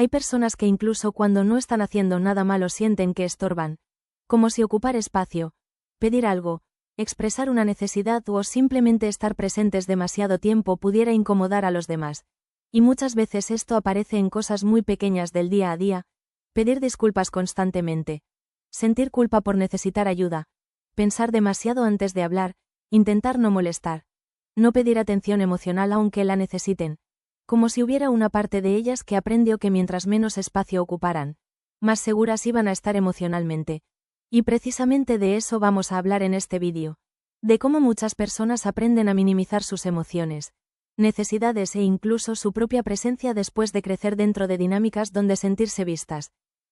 Hay personas que incluso cuando no están haciendo nada malo sienten que estorban, como si ocupar espacio, pedir algo, expresar una necesidad o simplemente estar presentes demasiado tiempo pudiera incomodar a los demás. Y muchas veces esto aparece en cosas muy pequeñas del día a día: pedir disculpas constantemente, sentir culpa por necesitar ayuda, pensar demasiado antes de hablar, intentar no molestar, no pedir atención emocional aunque la necesiten, como si hubiera una parte de ellas que aprendió que mientras menos espacio ocuparan, más seguras iban a estar emocionalmente. Y precisamente de eso vamos a hablar en este vídeo, de cómo muchas personas aprenden a minimizar sus emociones, necesidades e incluso su propia presencia después de crecer dentro de dinámicas donde sentirse vistas,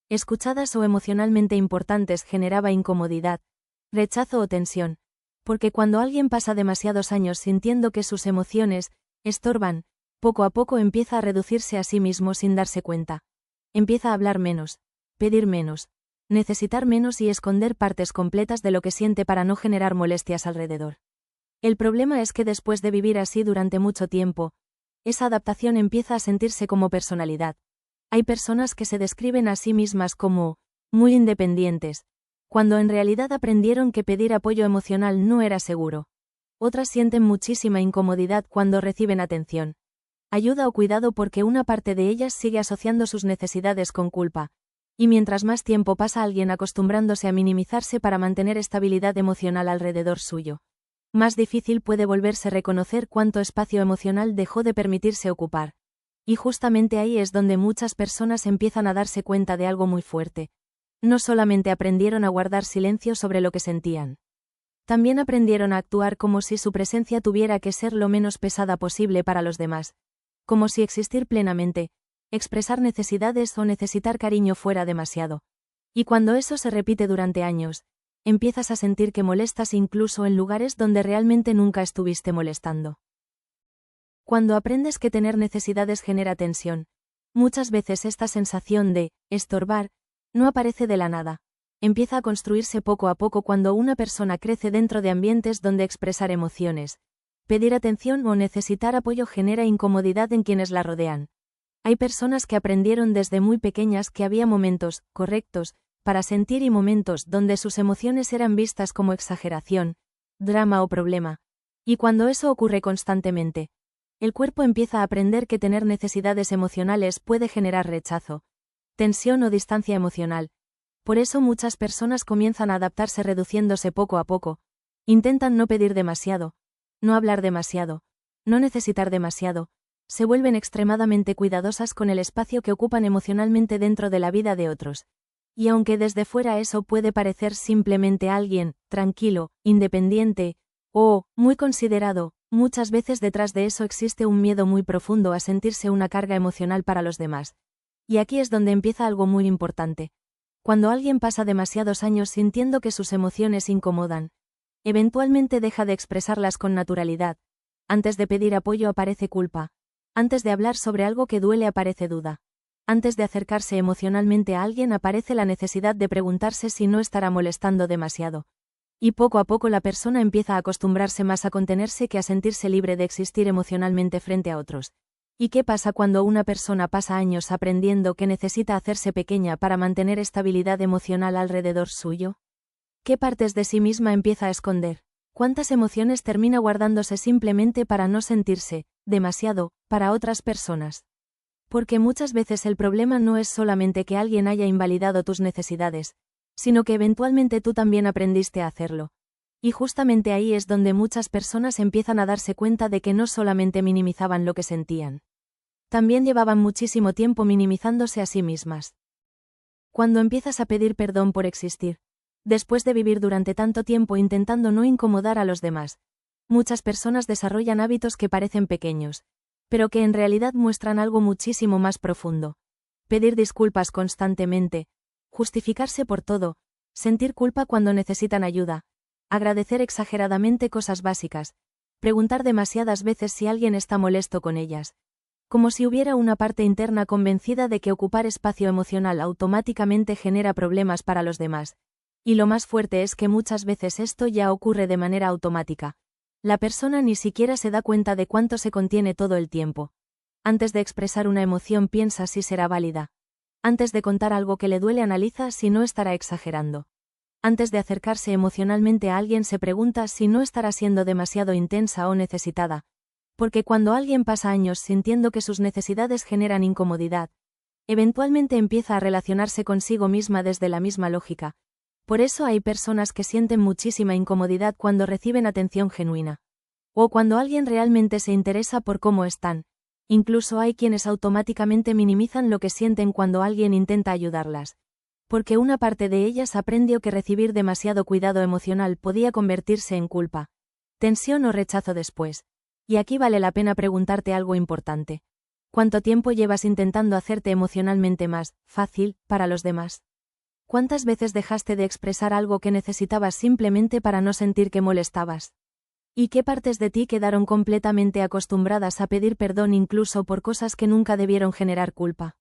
escuchadas o emocionalmente importantes generaba incomodidad, rechazo o tensión, porque cuando alguien pasa demasiados años sintiendo que sus emociones estorban, poco a poco empieza a reducirse a sí mismo sin darse cuenta. Empieza a hablar menos, pedir menos, necesitar menos y esconder partes completas de lo que siente para no generar molestias alrededor. El problema es que después de vivir así durante mucho tiempo, esa adaptación empieza a sentirse como personalidad. Hay personas que se describen a sí mismas como muy independientes, cuando en realidad aprendieron que pedir apoyo emocional no era seguro. Otras sienten muchísima incomodidad cuando reciben atención, ayuda o cuidado porque una parte de ellas sigue asociando sus necesidades con culpa. Y mientras más tiempo pasa alguien acostumbrándose a minimizarse para mantener estabilidad emocional alrededor suyo, más difícil puede volverse a reconocer cuánto espacio emocional dejó de permitirse ocupar. Y justamente ahí es donde muchas personas empiezan a darse cuenta de algo muy fuerte. No solamente aprendieron a guardar silencio sobre lo que sentían, también aprendieron a actuar como si su presencia tuviera que ser lo menos pesada posible para los demás, como si existir plenamente, expresar necesidades o necesitar cariño fuera demasiado. Y cuando eso se repite durante años, empiezas a sentir que molestas incluso en lugares donde realmente nunca estuviste molestando. Cuando aprendes que tener necesidades genera tensión, muchas veces esta sensación de estorbar no aparece de la nada. Empieza a construirse poco a poco cuando una persona crece dentro de ambientes donde expresar emociones, pedir atención o necesitar apoyo genera incomodidad en quienes la rodean. Hay personas que aprendieron desde muy pequeñas que había momentos correctos para sentir y momentos donde sus emociones eran vistas como exageración, drama o problema. Y cuando eso ocurre constantemente, el cuerpo empieza a aprender que tener necesidades emocionales puede generar rechazo, tensión o distancia emocional. Por eso muchas personas comienzan a adaptarse reduciéndose poco a poco. Intentan no pedir demasiado, no hablar demasiado, no necesitar demasiado. Se vuelven extremadamente cuidadosas con el espacio que ocupan emocionalmente dentro de la vida de otros. Y aunque desde fuera eso puede parecer simplemente alguien tranquilo, independiente o muy considerado, muchas veces detrás de eso existe un miedo muy profundo a sentirse una carga emocional para los demás. Y aquí es donde empieza algo muy importante. Cuando alguien pasa demasiados años sintiendo que sus emociones incomodan, eventualmente deja de expresarlas con naturalidad. Antes de pedir apoyo aparece culpa. Antes de hablar sobre algo que duele aparece duda. Antes de acercarse emocionalmente a alguien aparece la necesidad de preguntarse si no estará molestando demasiado. Y poco a poco la persona empieza a acostumbrarse más a contenerse que a sentirse libre de existir emocionalmente frente a otros. ¿Y qué pasa cuando una persona pasa años aprendiendo que necesita hacerse pequeña para mantener estabilidad emocional alrededor suyo? ¿Qué partes de sí misma empieza a esconder? ¿Cuántas emociones termina guardándose simplemente para no sentirse demasiado para otras personas? Porque muchas veces el problema no es solamente que alguien haya invalidado tus necesidades, sino que eventualmente tú también aprendiste a hacerlo. Y justamente ahí es donde muchas personas empiezan a darse cuenta de que no solamente minimizaban lo que sentían, también llevaban muchísimo tiempo minimizándose a sí mismas. Cuando empiezas a pedir perdón por existir, después de vivir durante tanto tiempo intentando no incomodar a los demás, muchas personas desarrollan hábitos que parecen pequeños, pero que en realidad muestran algo muchísimo más profundo. Pedir disculpas constantemente, justificarse por todo, sentir culpa cuando necesitan ayuda, agradecer exageradamente cosas básicas, preguntar demasiadas veces si alguien está molesto con ellas, como si hubiera una parte interna convencida de que ocupar espacio emocional automáticamente genera problemas para los demás. Y lo más fuerte es que muchas veces esto ya ocurre de manera automática. La persona ni siquiera se da cuenta de cuánto se contiene todo el tiempo. Antes de expresar una emoción piensa si será válida, Antes de contar algo que le duele, analiza si no estará exagerando. Antes de acercarse emocionalmente a alguien, se pregunta si no estará siendo demasiado intensa o necesitada. Porque cuando alguien pasa años sintiendo que sus necesidades generan incomodidad, eventualmente empieza a relacionarse consigo misma desde la misma lógica. Por eso hay personas que sienten muchísima incomodidad cuando reciben atención genuina. O cuando alguien realmente se interesa por cómo están. Incluso hay quienes automáticamente minimizan lo que sienten cuando alguien intenta ayudarlas. Porque una parte de ellas aprendió que recibir demasiado cuidado emocional podía convertirse en culpa, tensión o rechazo después. Y aquí vale la pena preguntarte algo importante. ¿Cuánto tiempo llevas intentando hacerte emocionalmente más fácil para los demás? ¿Cuántas veces dejaste de expresar algo que necesitabas simplemente para no sentir que molestabas? ¿Y qué partes de ti quedaron completamente acostumbradas a pedir perdón incluso por cosas que nunca debieron generar culpa?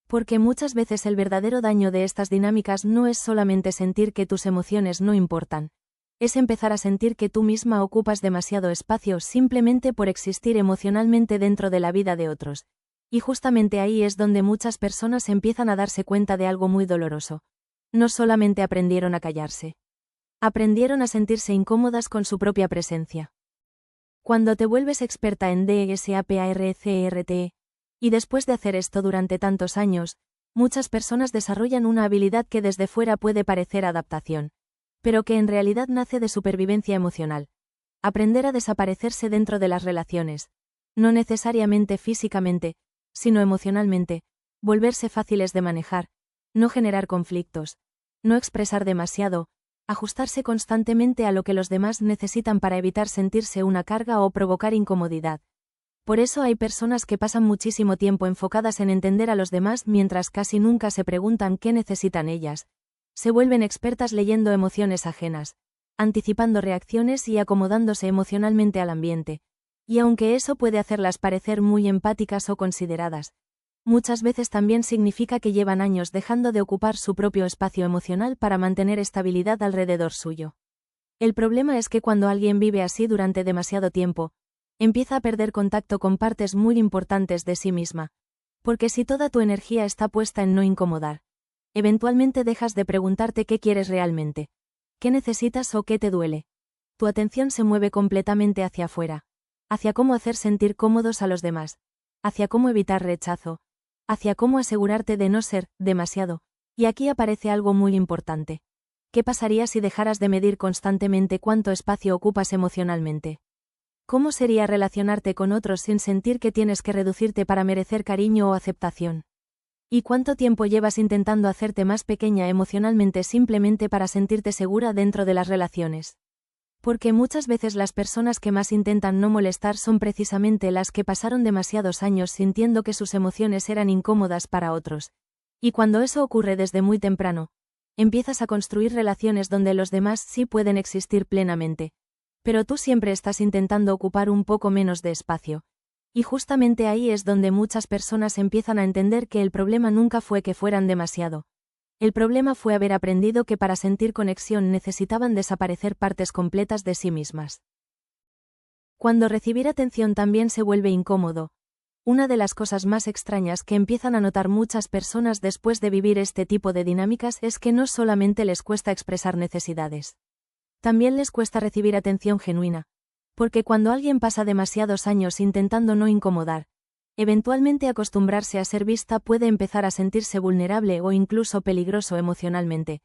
Porque muchas veces el verdadero daño de estas dinámicas no es solamente sentir que tus emociones no importan. Es empezar a sentir que tú misma ocupas demasiado espacio simplemente por existir emocionalmente dentro de la vida de otros. Y justamente ahí es donde muchas personas empiezan a darse cuenta de algo muy doloroso. No solamente aprendieron a callarse. Aprendieron a sentirse incómodas con su propia presencia. Cuando te vuelves experta en DSAPARCRT, y después de hacer esto durante tantos años, muchas personas desarrollan una habilidad que desde fuera puede parecer adaptación, pero que en realidad nace de supervivencia emocional. Aprender a desaparecerse dentro de las relaciones, no necesariamente físicamente, sino emocionalmente, volverse fáciles de manejar, no generar conflictos, no expresar demasiado, ajustarse constantemente a lo que los demás necesitan para evitar sentirse una carga o provocar incomodidad. Por eso hay personas que pasan muchísimo tiempo enfocadas en entender a los demás mientras casi nunca se preguntan qué necesitan ellas. Se vuelven expertas leyendo emociones ajenas, anticipando reacciones y acomodándose emocionalmente al ambiente. Y aunque eso puede hacerlas parecer muy empáticas o consideradas, muchas veces también significa que llevan años dejando de ocupar su propio espacio emocional para mantener estabilidad alrededor suyo. El problema es que cuando alguien vive así durante demasiado tiempo, empieza a perder contacto con partes muy importantes de sí misma. Porque si toda tu energía está puesta en no incomodar, eventualmente dejas de preguntarte qué quieres realmente, qué necesitas o qué te duele. Tu atención se mueve completamente hacia afuera, hacia cómo hacer sentir cómodos a los demás, hacia cómo evitar rechazo, hacia cómo asegurarte de no ser demasiado. Y aquí aparece algo muy importante. ¿Qué pasaría si dejaras de medir constantemente cuánto espacio ocupas emocionalmente? ¿Cómo sería relacionarte con otros sin sentir que tienes que reducirte para merecer cariño o aceptación? ¿Y cuánto tiempo llevas intentando hacerte más pequeña emocionalmente simplemente para sentirte segura dentro de las relaciones? Porque muchas veces las personas que más intentan no molestar son precisamente las que pasaron demasiados años sintiendo que sus emociones eran incómodas para otros. Y cuando eso ocurre desde muy temprano, empiezas a construir relaciones donde los demás sí pueden existir plenamente. Pero tú siempre estás intentando ocupar un poco menos de espacio. Y justamente ahí es donde muchas personas empiezan a entender que el problema nunca fue que fueran demasiado. El problema fue haber aprendido que para sentir conexión necesitaban desaparecer partes completas de sí mismas. Cuando recibir atención también se vuelve incómodo, una de las cosas más extrañas que empiezan a notar muchas personas después de vivir este tipo de dinámicas es que no solamente les cuesta expresar necesidades. También les cuesta recibir atención genuina. Porque cuando alguien pasa demasiados años intentando no incomodar, eventualmente acostumbrarse a ser vista puede empezar a sentirse vulnerable o incluso peligroso emocionalmente.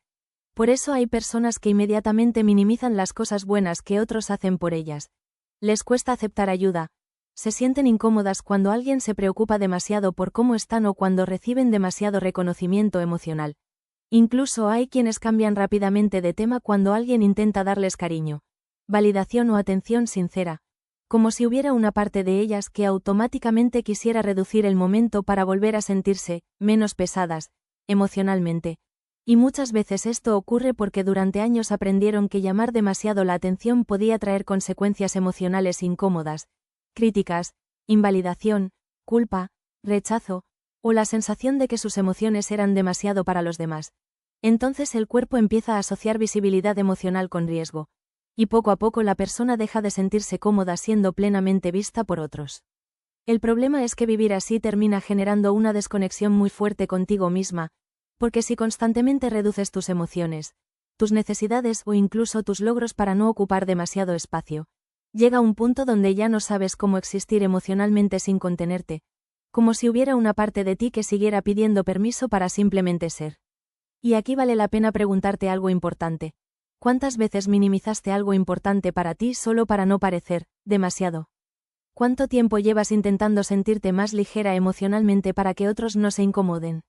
Por eso hay personas que inmediatamente minimizan las cosas buenas que otros hacen por ellas. Les cuesta aceptar ayuda. Se sienten incómodas cuando alguien se preocupa demasiado por cómo están o cuando reciben demasiado reconocimiento emocional. Incluso hay quienes cambian rápidamente de tema cuando alguien intenta darles cariño, validación o atención sincera, como si hubiera una parte de ellas que automáticamente quisiera reducir el momento para volver a sentirse menos pesadas, emocionalmente. Y muchas veces esto ocurre porque durante años aprendieron que llamar demasiado la atención podía traer consecuencias emocionales incómodas, críticas, invalidación, culpa, rechazo, o la sensación de que sus emociones eran demasiado para los demás. Entonces el cuerpo empieza a asociar visibilidad emocional con riesgo. Y poco a poco la persona deja de sentirse cómoda siendo plenamente vista por otros. El problema es que vivir así termina generando una desconexión muy fuerte contigo misma, porque si constantemente reduces tus emociones, tus necesidades o incluso tus logros para no ocupar demasiado espacio, llega un punto donde ya no sabes cómo existir emocionalmente sin contenerte, como si hubiera una parte de ti que siguiera pidiendo permiso para simplemente ser. Y aquí vale la pena preguntarte algo importante. ¿Cuántas veces minimizaste algo importante para ti solo para no parecer demasiado? ¿Cuánto tiempo llevas intentando sentirte más ligera emocionalmente para que otros no se incomoden?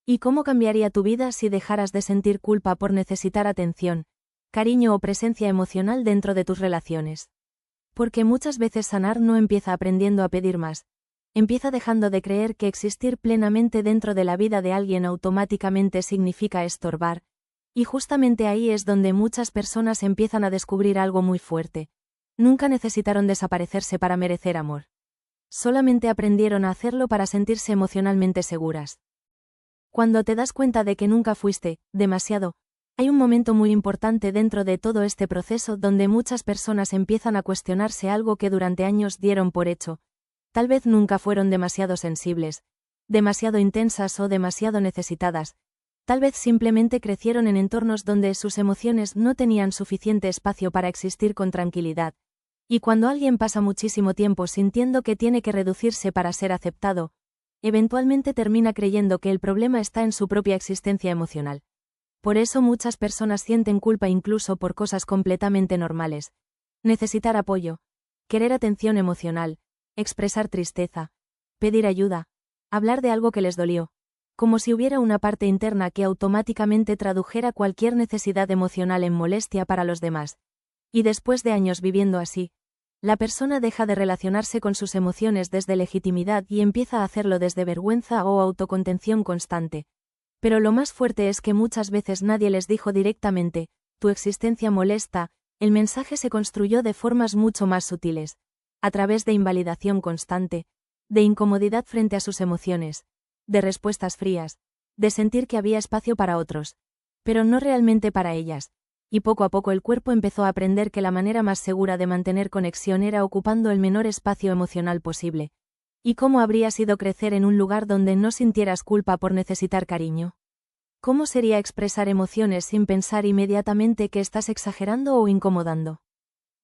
¿Y cómo cambiaría tu vida si dejaras de sentir culpa por necesitar atención, cariño o presencia emocional dentro de tus relaciones? Porque muchas veces sanar no empieza aprendiendo a pedir más, empieza dejando de creer que existir plenamente dentro de la vida de alguien automáticamente significa estorbar, y justamente ahí es donde muchas personas empiezan a descubrir algo muy fuerte. Nunca necesitaron desaparecerse para merecer amor. Solamente aprendieron a hacerlo para sentirse emocionalmente seguras. Cuando te das cuenta de que nunca fuiste demasiado, hay un momento muy importante dentro de todo este proceso donde muchas personas empiezan a cuestionarse algo que durante años dieron por hecho. Tal vez nunca fueron demasiado sensibles, demasiado intensas o demasiado necesitadas. Tal vez simplemente crecieron en entornos donde sus emociones no tenían suficiente espacio para existir con tranquilidad. Y cuando alguien pasa muchísimo tiempo sintiendo que tiene que reducirse para ser aceptado, eventualmente termina creyendo que el problema está en su propia existencia emocional. Por eso muchas personas sienten culpa incluso por cosas completamente normales. Necesitar apoyo, querer atención emocional, expresar tristeza, pedir ayuda, hablar de algo que les dolió, como si hubiera una parte interna que automáticamente tradujera cualquier necesidad emocional en molestia para los demás. Y después de años viviendo así, la persona deja de relacionarse con sus emociones desde legitimidad y empieza a hacerlo desde vergüenza o autocontención constante. Pero lo más fuerte es que muchas veces nadie les dijo directamente, tu existencia molesta, el mensaje se construyó de formas mucho más sutiles, a través de invalidación constante, de incomodidad frente a sus emociones, de respuestas frías, de sentir que había espacio para otros, pero no realmente para ellas. Y poco a poco el cuerpo empezó a aprender que la manera más segura de mantener conexión era ocupando el menor espacio emocional posible. ¿Y cómo habría sido crecer en un lugar donde no sintieras culpa por necesitar cariño? ¿Cómo sería expresar emociones sin pensar inmediatamente que estás exagerando o incomodando?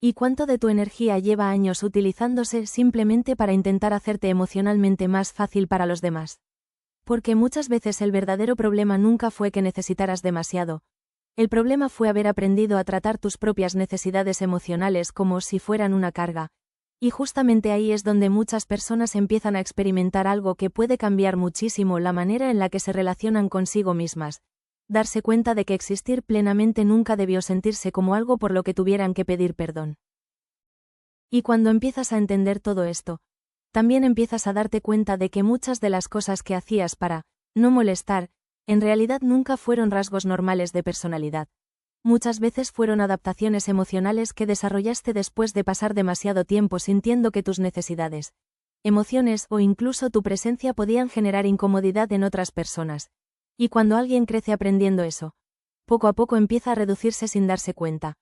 ¿Y cuánto de tu energía lleva años utilizándose simplemente para intentar hacerte emocionalmente más fácil para los demás? Porque muchas veces el verdadero problema nunca fue que necesitaras demasiado. El problema fue haber aprendido a tratar tus propias necesidades emocionales como si fueran una carga. Y justamente ahí es donde muchas personas empiezan a experimentar algo que puede cambiar muchísimo la manera en la que se relacionan consigo mismas. Darse cuenta de que existir plenamente nunca debió sentirse como algo por lo que tuvieran que pedir perdón. Y cuando empiezas a entender todo esto, también empiezas a darte cuenta de que muchas de las cosas que hacías para no molestar, en realidad nunca fueron rasgos normales de personalidad. Muchas veces fueron adaptaciones emocionales que desarrollaste después de pasar demasiado tiempo sintiendo que tus necesidades, emociones o incluso tu presencia podían generar incomodidad en otras personas. Y cuando alguien crece aprendiendo eso, poco a poco empieza a reducirse sin darse cuenta.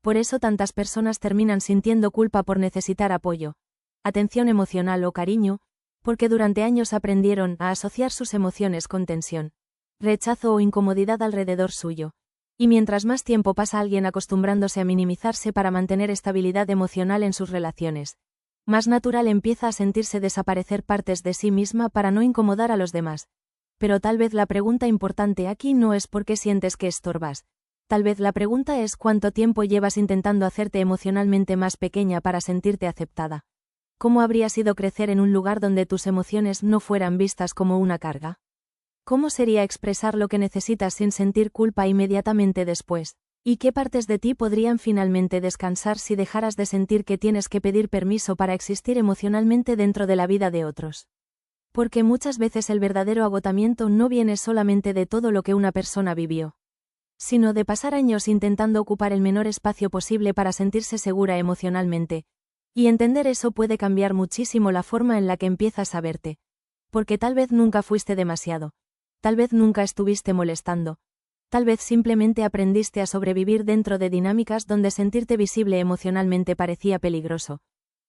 Por eso tantas personas terminan sintiendo culpa por necesitar apoyo, atención emocional o cariño, porque durante años aprendieron a asociar sus emociones con tensión, rechazo o incomodidad alrededor suyo. Y mientras más tiempo pasa alguien acostumbrándose a minimizarse para mantener estabilidad emocional en sus relaciones, más natural empieza a sentirse desaparecer partes de sí misma para no incomodar a los demás. Pero tal vez la pregunta importante aquí no es por qué sientes que estorbas. Tal vez la pregunta es cuánto tiempo llevas intentando hacerte emocionalmente más pequeña para sentirte aceptada. ¿Cómo habría sido crecer en un lugar donde tus emociones no fueran vistas como una carga? ¿Cómo sería expresar lo que necesitas sin sentir culpa inmediatamente después? ¿Y qué partes de ti podrían finalmente descansar si dejaras de sentir que tienes que pedir permiso para existir emocionalmente dentro de la vida de otros? Porque muchas veces el verdadero agotamiento no viene solamente de todo lo que una persona vivió, sino de pasar años intentando ocupar el menor espacio posible para sentirse segura emocionalmente. Y entender eso puede cambiar muchísimo la forma en la que empiezas a verte. Porque tal vez nunca fuiste demasiado. Tal vez nunca estuviste molestando. Tal vez simplemente aprendiste a sobrevivir dentro de dinámicas donde sentirte visible emocionalmente parecía peligroso.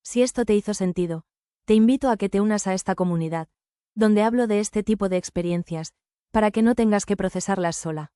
Si esto te hizo sentido, Te invito a que te unas a esta comunidad, donde hablo de este tipo de experiencias, para que no tengas que procesarlas sola.